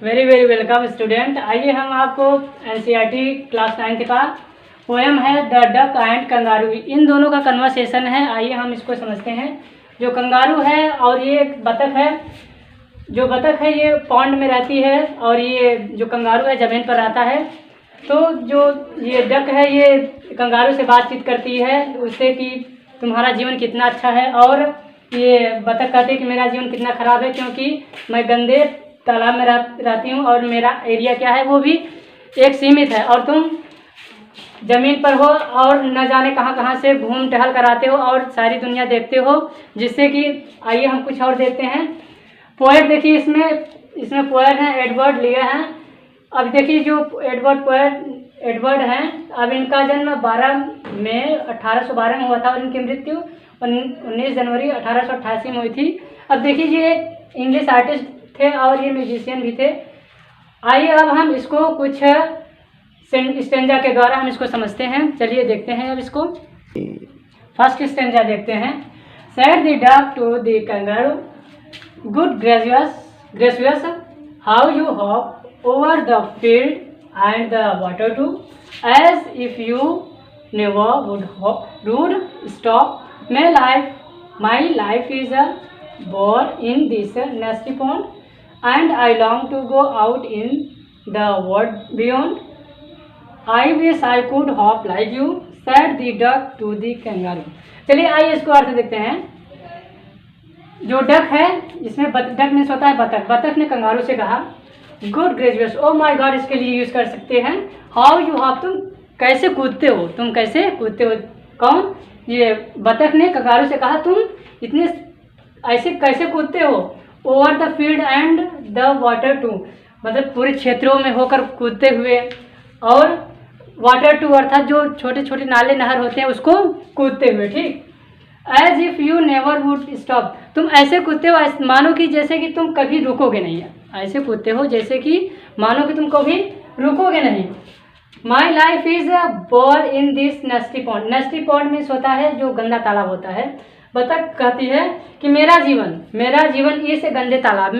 Very very welcome student. आइए हम आपको एनसीईआरटी क्लास 9 का पोएम है द डक एंड कंगारू, इन दोनों का कन्वर्सेशन है। आइए हम इसको समझते हैं। जो कंगारू है और ये एक बतख है। जो बतख है ये पॉन्ड में रहती है और ये जो कंगारू है ज़मीन पर रहता है। तो जो ये डक है ये कंगारू से बातचीत करती है उससे कि तुम्हारा जीवन कितना अच्छा है, और ये बतख कहती है कि मेरा जीवन कितना ख़राब है क्योंकि मैं गंदे तालाब में रहती हूँ और मेरा एरिया क्या है वो भी एक सीमित है, और तुम ज़मीन पर हो और न जाने कहाँ कहाँ से घूम टहल कर आते हो और सारी दुनिया देखते हो, जिससे कि आइए हम कुछ और देखते हैं। पोएट देखिए, इसमें पोएट हैं एडवर्ड लिया है। अब देखिए जो एडवर्ड हैं, अब इनका जन्म 12 मई 1812 में हुआ था और इनकी मृत्यु 19 जनवरी 1888 में हुई थी। अब देखिए ये एक इंग्लिश आर्टिस्ट थे और ये म्यूजिशियन भी थे। आइए अब हम इसको कुछ स्टेंजा के द्वारा हम इसको समझते हैं। चलिए देखते हैं अब इसको। फर्स्ट स्टेंजा देखते हैं। Said the duck to the kangaroo, good gracious how you hop over the field and the water too, as if you never would stop my life is a born in this nasty pond, and I long to go out in the world beyond. I wish I could hop like you, said the duck to the kangaroo. चलिए आइए इसको अर्थ देखते हैं। जो duck है इसमें duck means होता है बतख। बतख ने कंगारू से कहा गुड ग्रेजुएस, ओ माई गॉड इसके लिए यूज कर सकते हैं। हाउ यू हॉप, तुम कैसे कूदते हो, तुम कैसे कूदते हो। कौन? ये बतख ने कंगारू से कहा तुम इतने ऐसे कैसे कूदते हो। Over the field and the water too, मतलब पूरे क्षेत्रों में होकर कूदते हुए, और वाटर टू अर्थात जो छोटे छोटे नाले नहर होते हैं उसको कूदते हुए। ठीक। As if you never would stop, तुम ऐसे कूदते हो मानो कि जैसे कि तुम कभी रुकोगे नहीं। ऐसे कूदते हो जैसे कि मानो कि तुम कभी रुकोगे नहीं। माई life is bore in this नेस्टी pond. नेस्टी pond means होता है जो गंदा तालाब होता है। बतख कहती है कि मेरा जीवन इस गंदे तालाब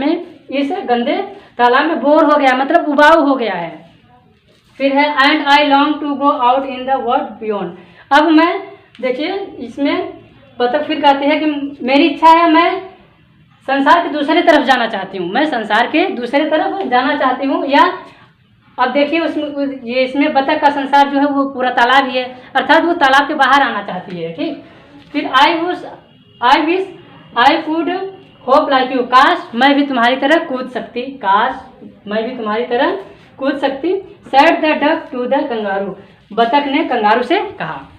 में बोर हो गया, मतलब उबाऊ हो गया है। फिर है and I long to go out in the world beyond. अब मैं देखिए इसमें बतख फिर कहती है कि मेरी इच्छा है मैं संसार के दूसरे तरफ जाना चाहती हूँ, मैं संसार के दूसरे तरफ जाना चाहती हूँ। या अब देखिए इसमें बतख का संसार जो है वो पूरा तालाब ही है, अर्थात वो तालाब के बाहर आना चाहती है। ठीक। फिर I wish I could hope like you, काश मैं भी तुम्हारी तरह कूद सकती, काश मैं भी तुम्हारी तरह कूद सकती। Said the duck to the kangaroo, बतख ने कंगारू से कहा।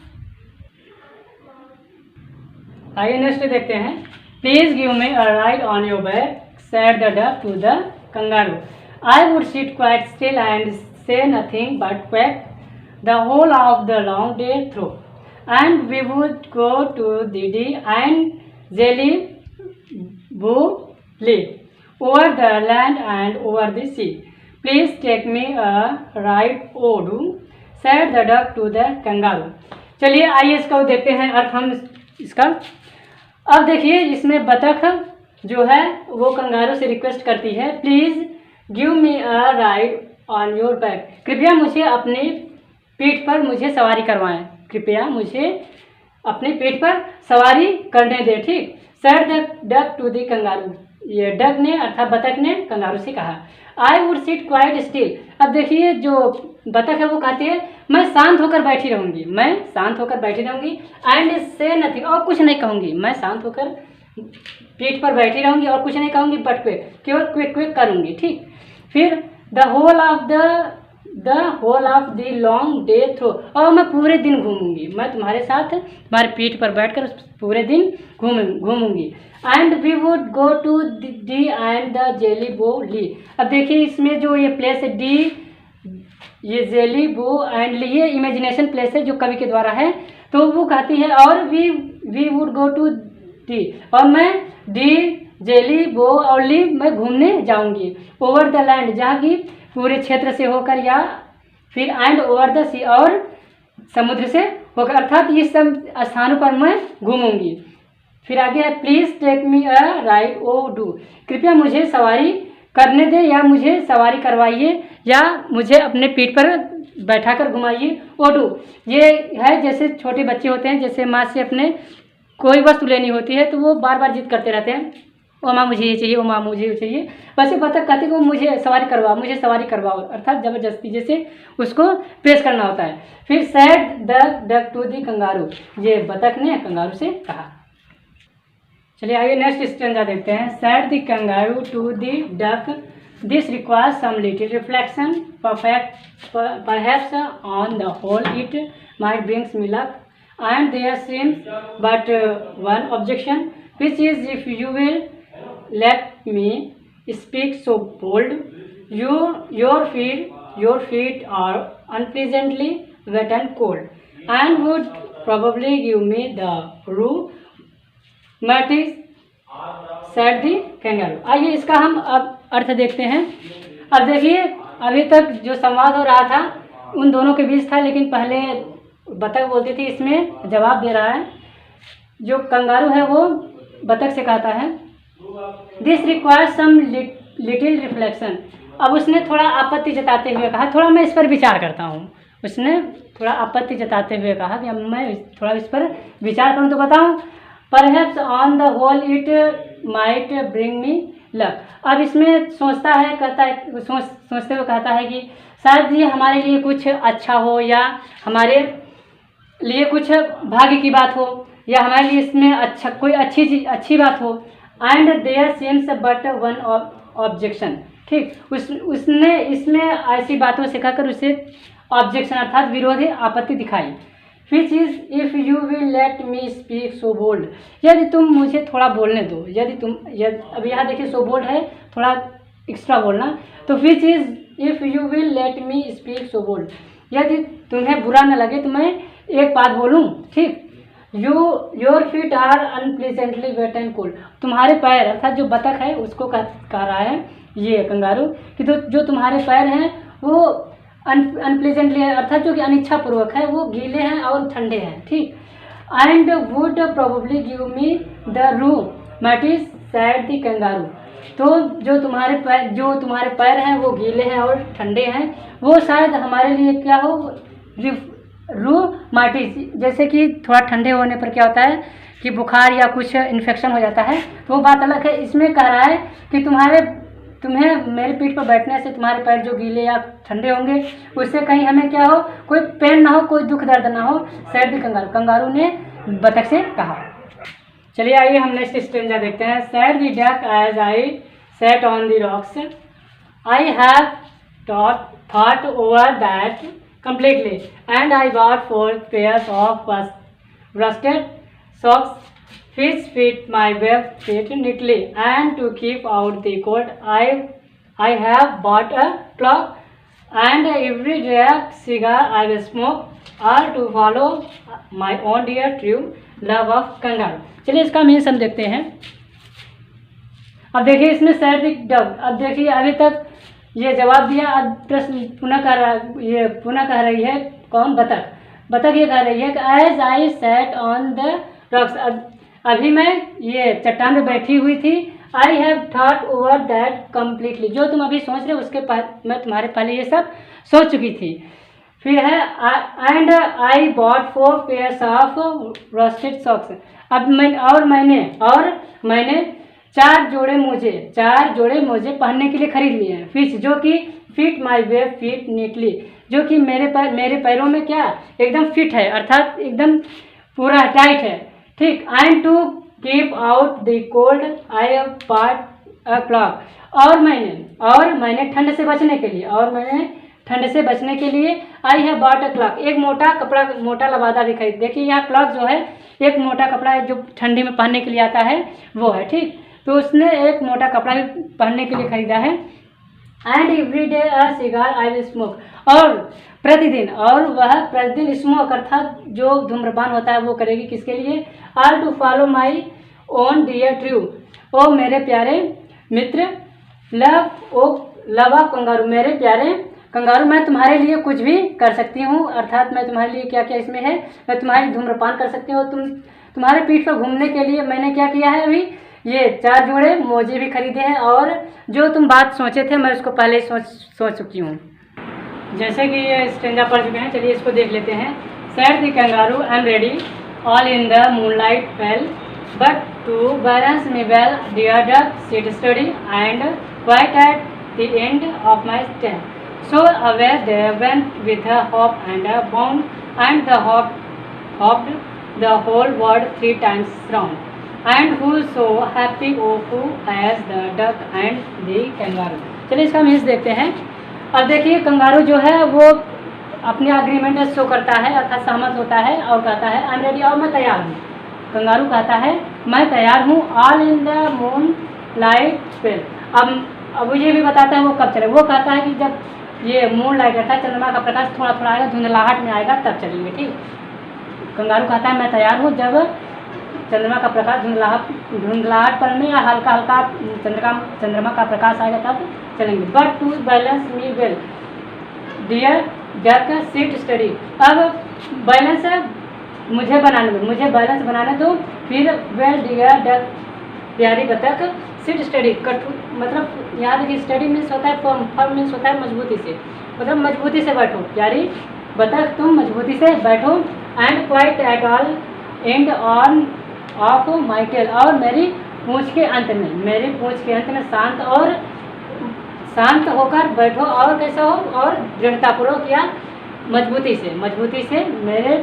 आइए नेक्स्ट देखते हैं। Please give me a ride on your back, said the duck to the kangaroo. I would sit quite still and say nothing but quack the whole of the long day through, and we would go to the Dee and Jelly live over the land and over the sea. Please take me a ride, oh do, said the duck to the kangaroo. चलिए आइए इसका देखते हैं अर्थ हम इसका। अब देखिए इसमें बतख जो है वो कंगारू से रिक्वेस्ट करती है please give me a ride on your back, कृपया मुझे अपनी पीठ पर मुझे सवारी करवाएं, कृपया मुझे अपने पेट पर सवारी करने दे। ठीक। Said the duck to the kangaroo, ये डक ने अर्थात बतख ने कंगारू से कहा I would sit quite still. अब देखिए जो बतख है वो कहती है मैं शांत होकर बैठी रहूँगी, मैं शांत होकर बैठी रहूँगी। एंड से नथिंग, और कुछ नहीं कहूँगी, मैं शांत होकर पीठ पर बैठी रहूँगी और कुछ नहीं कहूँगी बट क्विक, केवल क्विक क्विक करूँगी। ठीक। फिर the whole of the long day through, और मैं पूरे दिन घूमूंगी, मैं तुम्हारे साथ तुम्हारे पीठ पर बैठकर पूरे दिन घूमूंगी। And we would go to Dee and the Jelly Bo Lee. अब देखिए इसमें जो ये प्लेस है डी, ये जेली बो एंड ली, ये इमेजिनेशन प्लेस है जो कवि के द्वारा है। तो वो कहती है और we would go to Dee, और मैं डी जेली बो और ली मैं घूमने जाऊंगी। ओवर द लैंड, जहाँ की पूरे क्षेत्र से होकर, या फिर एंड ओवर द सी, और समुद्र से होकर, अर्थात ये सब स्थानों पर मैं घूमूंगी। फिर आगे है please take me a ride O do, कृपया मुझे सवारी करने दें या मुझे सवारी करवाइए या मुझे अपने पीठ पर बैठाकर घुमाइए। ओडू ये है जैसे छोटे बच्चे होते हैं, जैसे माँ से अपने कोई वस्तु लेनी होती है तो वो बार बार जिद करते रहते हैं, ओ माँ मुझे ये चाहिए, ओ माँ मुझे ये चाहिए। वैसे बतख कहती है कि वो मुझे सवारी करवाओ, अर्थात ज़बरदस्ती जैसे उसको पेश करना होता है। फिर said the duck to the kangaroo, ये बतख ने कंगारू से कहा। चलिए आइए नेक्स्ट स्टेंजा देखते हैं। Said the kangaroo to the duck, this requires some little reflection, perhaps on the whole it might brings me luck, and there seems but one objection, which is if you will let me speak so bold, your feet are unpleasantly wet and cold, and would probably give me the rheumatism, said the kangaroo। आइए इसका हम अब अर्थ देखते हैं। अब देखिए अभी तक जो संवाद हो रहा था उन दोनों के बीच था, लेकिन पहले बतख बोलती थी, इसमें जवाब दे रहा है। जो कंगारू है वो बतख से कहता है this requires some little reflection. अब उसने थोड़ा आपत्ति जताते हुए कहा, थोड़ा मैं इस पर विचार करता हूँ। उसने थोड़ा आपत्ति जताते हुए कहा कि अब मैं थोड़ा इस पर विचार करूँ तो बताऊँ। Perhaps on the whole it might bring me luck. अब इसमें सोचता है, कहता है, सोचते हुए कहता है कि शायद ये हमारे लिए कुछ अच्छा हो या हमारे लिए कुछ भाग्य की बात हो या हमारे लिए इसमें अच्छा कोई अच्छी बात हो। And there seems but one objection, ठीक, उसने इसमें ऐसी बातों से कहकर उसे ऑब्जेक्शन अर्थात विरोधी आपत्ति दिखाई। Which is if you will let me speak so bold, यदि तुम मुझे थोड़ा बोलने दो, अब यहाँ देखिए सो बोल्ड है, थोड़ा एक्स्ट्रा बोलना, तो which is if you will let me speak so bold, यदि तुम्हें बुरा न लगे तो मैं एक बात बोलूँ, ठीक। Your feet are unpleasantly wet and cold, तुम्हारे पैर अर्थात जो बतख है उसको कह रहा है ये कंगारू कि तो जो तुम्हारे पैर हैं वो अनप्लीजेंटली है, अर्थात जो कि अनिच्छापूर्वक है, वो गीले हैं और ठंडे हैं, ठीक। And would probably give me the rheumatiz, said the kangaroo, तो जो तुम्हारे पैर हैं वो गीले हैं और ठंडे हैं, वो शायद हमारे लिए क्या हो, रूमेटिस, जैसे कि थोड़ा ठंडे होने पर क्या होता है कि बुखार या कुछ इन्फेक्शन हो जाता है, तो वो बात अलग है। इसमें कह रहा है कि तुम्हें मेरे पीठ पर बैठने से तुम्हारे पैर जो गीले या ठंडे होंगे उससे कहीं हमें क्या हो, कोई पेन ना हो, कोई दुख दर्द ना हो, सैड द कंगारू ने बतख से कहा। चलिए आइए हम नेक्स्ट स्टेंजा देखते हैं। Said the duck as I sat on the rocks, I have thought over that completely, and I bought 4 pairs of rusted socks which fit my bare feet neatly, and to keep out the cold I have bought a clock, and every day cigar I will smoke, all to follow my own dear true love of kangaroo। चलिए इसका meaning हम देखते हैं। अब देखिए इसमें sad the duck, अब देखिए अभी तक ये जवाब दिया, अब प्रश्न पुनः कह रही है कौन, बतख ये कह रही है कि as I sat on the rocks, अभी मैं ये चट्टान पे बैठी हुई थी, I have thought over that completely, जो तुम अभी सोच रहे हो उसके मैं तुम्हारे पहले ये सब सोच चुकी थी। फिर है and I bought 4 pairs of roasted socks, अब मैंने 4 जोड़े मोजे पहनने के लिए खरीद लिए हैं। फिश जो कि fit my wear feet neatly, जो कि मेरे पैरों में क्या एकदम फिट है, अर्थात एकदम पूरा टाइट है, ठीक। And to keep out the cold I have bought a cloak, और मैंने ठंड से बचने के लिए I have bought a cloak, एक मोटा लबादा भी खरीद। देखिए यहाँ क्लॉक जो है एक मोटा कपड़ा है जो ठंडी में पहनने के लिए आता है वो है, ठीक। तो उसने एक मोटा कपड़ा भी पहनने के लिए खरीदा है। And every day a cigar I will smoke, और वह प्रतिदिन स्मोक अर्थात जो धूम्रपान होता है वो करेगी, किसके लिए, all to follow my own dear true, ओ मेरे प्यारे मित्र, लव ऑफ कंगारू, मेरे प्यारे कंगारू, मैं तुम्हारे लिए कुछ भी कर सकती हूँ, अर्थात मैं तुम्हारे लिए क्या क्या इसमें है, मैं तुम्हारी धूम्रपान कर सकती हूँ, तुम्हारे पीठ पर घूमने के लिए मैंने क्या किया है अभी ये 4 जोड़े मोजे भी खरीदे हैं, और जो तुम बात सोचे थे मैं उसको पहले ही सोच चुकी हूँ। जैसे कि ये स्टेंजा पढ़ चुके हैं, चलिए इसको देख लेते हैं। Said the kangaroo I am ready all in the moonlight pale but to balance me well dear duck sit steady and quite at the end of my stand so away they went with a hop and a bound and they hopped the whole world 3 times round and who so happy oh who as the duck and the kangaroo। चलिए इसका means देखते हैं। अब देखिए kangaroo जो है वो अपने अग्रीमेंट शो करता है, अर्थात सहमत होता है और कहता है आई एम रेडी, और मैं तैयार हूँ। कंगारू कहता है मैं तैयार हूँ all in the moon light fail. अब ये भी बताता है वो कब चले। वो कहता है कि जब ये मून लाइट अर्थात चंद्रमा का प्रकाश थोड़ा थोड़ा आएगा, धुंधलाहट में आएगा, तब चलेंगे। ठीक, कंगारू कहता है मैं तैयार हूँ जब चंद्रमा का प्रकाश धुंधलाहट पर में या हल्का हल्का चंद्रमा का प्रकाश आएगा तब चलेंगे। But to balance me well dear duck sit steady. अब बैलेंस मुझे बैलेंस बनाने दो, फिर वेल डियर डक प्यारी बतख सिट स्टडी। मतलब यहाँ देखिए स्टडी मीन्स होता है फर्म मीन्स होता है मजबूती से, मतलब मजबूती से बैठो प्यारी बतख तुम मजबूती से बैठो। And quite at all and on of my tail, और मेरी पूंछ के अंत में शांत होकर बैठो, और कैसा हो, और दृढ़तापूर्वक या मजबूती से मेरे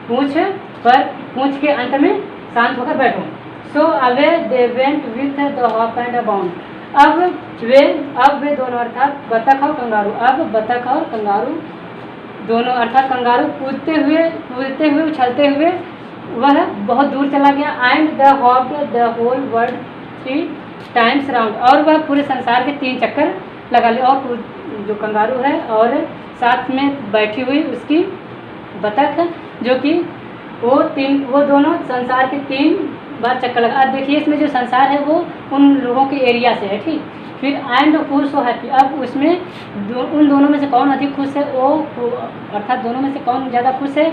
पूंछ के अंत में शांत होकर बैठो। सो away they went with the hop and a bound. अब वे दोनों अर्थात बतख और कंगारू, अब बतख और कंगारू दोनों अर्थात कंगारू कूदते हुए उछलते हुए वह बहुत दूर चला गया। And they hopped the whole world 3 times round, और वह पूरे संसार के 3 चक्कर लगा लिया। और जो कंगारू है और साथ में बैठी हुई उसकी बतख जो कि वो दोनों संसार के 3 बार चक्कर लगा। अब देखिए इसमें जो संसार है वो उन लोगों के एरिया से है। ठीक, फिर एंड हू सो हैप्पी। अब उसमें उन दोनों में से कौन अधिक खुश है, वो अर्थात दोनों में से कौन ज़्यादा खुश है,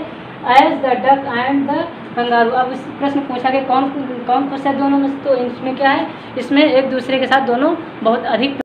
as the duck and the kangaroo. अब इस प्रश्न पूछा कि कौन खुश है दोनों में से, तो इसमें क्या है, इसमें एक दूसरे के साथ दोनों बहुत अधिक